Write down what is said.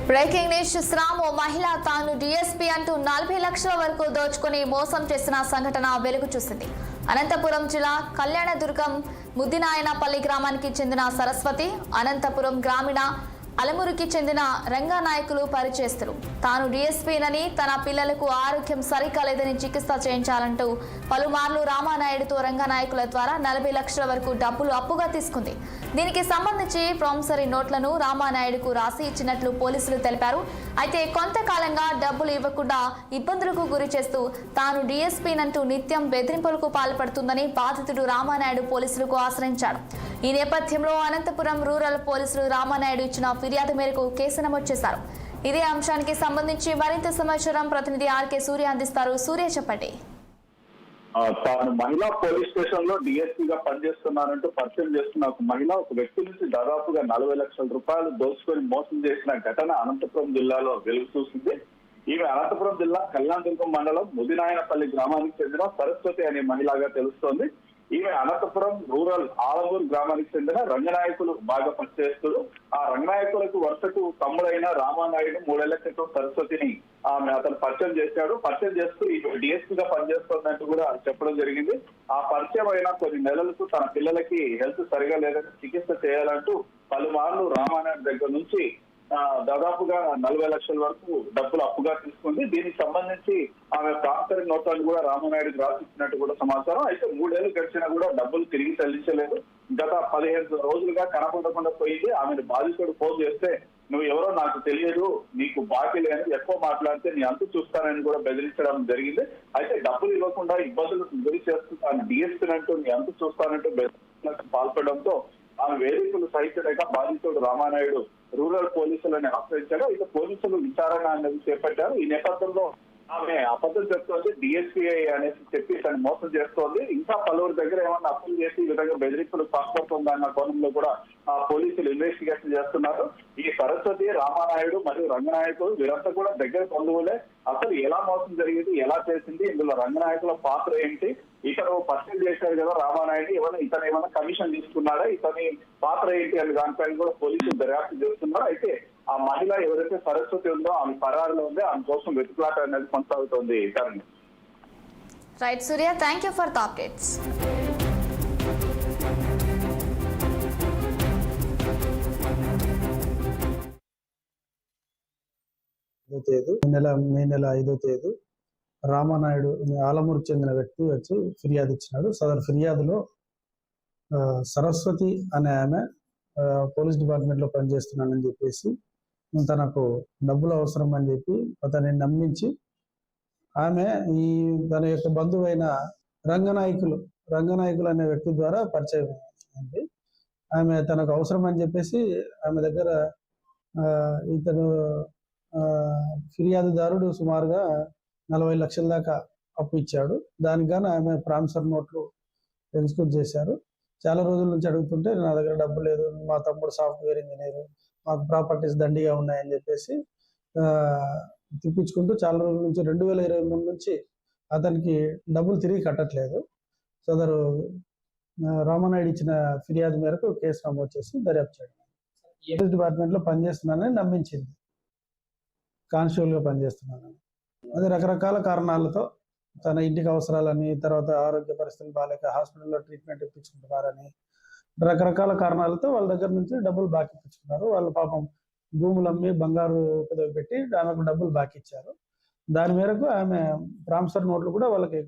Breaking news చూస్తున్నాం. ఓ మహిళ తాను డిఎస్పీ అంటూ 40 లక్షల వరకు దోచుకుని మోసం చేసిన సంఘటన వెలుగు చూసింది. అనంతపురం జిల్లా కళ్యాణదుర్గం ముద్దినాయనపల్లి గ్రామానికి చెందిన సరస్వతి అనంతపురం గ్రామీణ అలమురికి చెందిన రంగనాయకులు పరిచయస్తులు. తాను డిఎస్పీనని, తన పిల్లలకు ఆరోగ్యం సరిగా లేదని చికిత్స చేయించాలంటూ పలుమార్లు రామానాయుడుతో రంగనాయకుల ద్వారా 40 లక్షల వరకు డబ్బులు అప్పుగా తీసుకుంది. దీనికి సంబంధించి ప్రామిసరీ నోట్లను రామానాయుడుకు రాసి ఇచ్చినట్లు పోలీసులు తెలిపారు. అయితే కొంతకాలంగా డబ్బులు ఇవ్వకుండా ఇబ్బందులకు గురి చేస్తూ తాను డిఎస్పీనంటూ నిత్యం బెదిరింపులకు పాల్పడుతుందని బాధితుడు రామానాయుడు పోలీసులకు ఆశ్రయించాడు. ఈ నేపథ్యంలో అనంతపురం రూరల్ పోలీసులు రామానాయుడు ఇచ్చిన ఫిర్యాదు మేరకు కేసు నమోదు చేశారు. ఇదే అంశానికి సంబంధించి మరింత సమాచారం ప్రతినిధి ఆర్కే సూర్య అందిస్తారు. సూర్య, చెప్పండి. తాను మహిళా పోలీస్ స్టేషన్ లో డిఎస్పీగా పనిచేస్తున్నానంటూ పరిచయం చేస్తున్న ఒక మహిళ ఒక వ్యక్తి నుంచి దాదాపుగా 40 లక్షల రూపాయలు దోచుకొని మోసం చేసిన ఘటన అనంతపురం జిల్లాలో వెలుగు చూసింది. ఈమె అనంతపురం జిల్లా కళ్యాణదుర్గం మండలం ముదినాయనపల్లి గ్రామానికి చెందిన సరస్వతి అనే మహిళగా తెలుస్తోంది. ఈమె అనంతపురం రూరల్ ఆలమూరు గ్రామానికి చెందిన రంగనాయకులు బాగా పనిచేస్తూ ఆ రంగనాయకులకు వరుసకు తమ్ముడైన రామానాయుడు 3 ఏళ్ల క్రితం సరస్వతిని అతను పరిచయం చేశాడు. పరిచయం చేస్తూ ఈ డిఎస్పీగా పనిచేస్తున్నట్టు కూడా చెప్పడం జరిగింది. ఆ పరిచయం అయిన కొన్ని నెలలకు తన పిల్లలకి హెల్త్ సరిగా లేదని చికిత్స చేయాలంటూ పలుమార్లు రామానాయుడు దగ్గర నుంచి దాదాపుగా 40 లక్షల వరకు డబ్బులు అప్పుగా తీసుకుంది. దీనికి సంబంధించి ఆమె ప్రామిసరీ నోట్లను కూడా రామానాయుడుకి రాసిచ్చినట్టు కూడా సమాచారం. అయితే 3 ఏళ్లు గడిచినా కూడా డబ్బులు తిరిగి చెల్లించలేదు. గత 15 రోజులుగా కనపడకుండా పోయింది. ఆమెను బాధితుడు ఫోన్ చేస్తే నువ్వు ఎవరో నాకు తెలియదు, నీకు బాకీ లేని ఎక్కువ మాట్లాడితే నీ అంతు చూస్తానని కూడా బెదిరించడం జరిగింది. అయితే డబ్బులు ఇవ్వకుండా ఇబ్బందులకు గురి చేస్తూ తాను డిఎస్పీనంటూ నీ అంతు చూస్తానంటూ బెదిరింపులకు పాల్పడడంతో ఆమె వేధింపులు సహించలేక బాధితుడు రామానాయుడు రూరల్ పోలీసులను ఆశ్రయించారు. అయితే పోలీసులు విచారణ అనేది చేపట్టారు. ఈ నేపథ్యంలో ఆమె అబద్ధం చెప్తోంది, డిఎస్పీఐ అనేసి చెప్పి తను మోసం చేస్తోంది. ఇంకా పలువురు దగ్గర ఏమన్నా అప్పులు చేసి ఈ విధంగా బెదిరింపులు పాల్పడుతుంది అన్న కోణంలో కూడా పోలీసులు ఇన్వెస్టిగేషన్ చేస్తున్నారు. ఈ సరస్వతి, రామానాయుడు మరియు రంగనాయకులు వీరంతా కూడా దగ్గర బంధువులే. అసలు ఎలా మోసం జరిగింది, ఎలా చేసింది, ఇందులో రంగనాయకుల పాత్ర ఏంటి, ఇతను పరిచయం చేశారు కదా రామానాయుడు, ఇతను ఏమైనా కమిషన్ తీసుకున్నాడా, ఇతని పాత్ర ఏంటి అనే దానిపైన కూడా పోలీసులు దర్యాప్తు చేస్తున్నారు. అయితే ఆ మహిళ ఎవరైతే సరస్వతి ఉందో ఆమె పరారులో ఉంది, ఆమె కోసం వెతుకులాట అనేది కొనసాగుతోంది. Right Surya, thank you for the updates. May నెల 5వ తేదీ రామానాయుడు ఆలమూరుకు చెందిన వ్యక్తి వచ్చి ఫిర్యాదు ఇచ్చినాడు. సదరు ఫిర్యాదులో సరస్వతి అనే ఆమె పోలీస్ డిపార్ట్మెంట్ లో పనిచేస్తున్నానని చెప్పేసి తనకు డబ్బులు అవసరం అని చెప్పి అతన్ని నమ్మించి ఆమె తన యొక్క బంధువైన రంగనాయకులు అనే వ్యక్తి ద్వారా పరిచయం అయింది. ఆమె తనకు అవసరం అని చెప్పేసి ఆమె దగ్గర ఇతను ఫిర్యాదుదారుడు సుమారుగా 40 లక్షల దాకా అప్పు ఇచ్చాడు. దానికి గాను ఆమె ప్రామిసరీ నోట్లు ఎగ్జిక్యూట్ చేశారు. చాలా రోజుల నుంచి అడుగుతుంటే నా దగ్గర డబ్బు లేదు, మా తమ్ముడు సాఫ్ట్వేర్ ఇంజనీర్, మాకు ప్రాపర్టీస్ దండిగా ఉన్నాయని చెప్పేసి తిప్పించుకుంటూ చాలా రోజుల నుంచి 2023 నుంచి అతనికి డబ్బులు తిరిగి కట్టట్లేదు. సదరు రామానాయుడు ఇచ్చిన ఫిర్యాదు మేరకు కేసు నమోదు చేసి దర్యాప్తు చేయడం. పోలీస్ డిపార్ట్మెంట్ లో పనిచేస్తున్నానని నమ్మించింది, కానిస్టేబుల్ గా పనిచేస్తున్నానని. అది రకరకాల కారణాలతో తన ఇంటికి అవసరాలని, తర్వాత ఆరోగ్య పరిస్థితులు బాగాలేక హాస్పిటల్లో ట్రీట్మెంట్ ఇప్పించుకుంటున్నారని, రకరకాల కారణాలతో వాళ్ళ దగ్గర నుంచి డబ్బులు బాకీ ఇప్పించుకున్నారు. వాళ్ళు పాపం భూములు అమ్మి బంగారు కుదవ పెట్టి ఆమెకు డబ్బులు బాకీ ఇచ్చారు. దాని మేరకు ఆమె ప్రామిసరీ నోట్లు కూడా వాళ్ళకి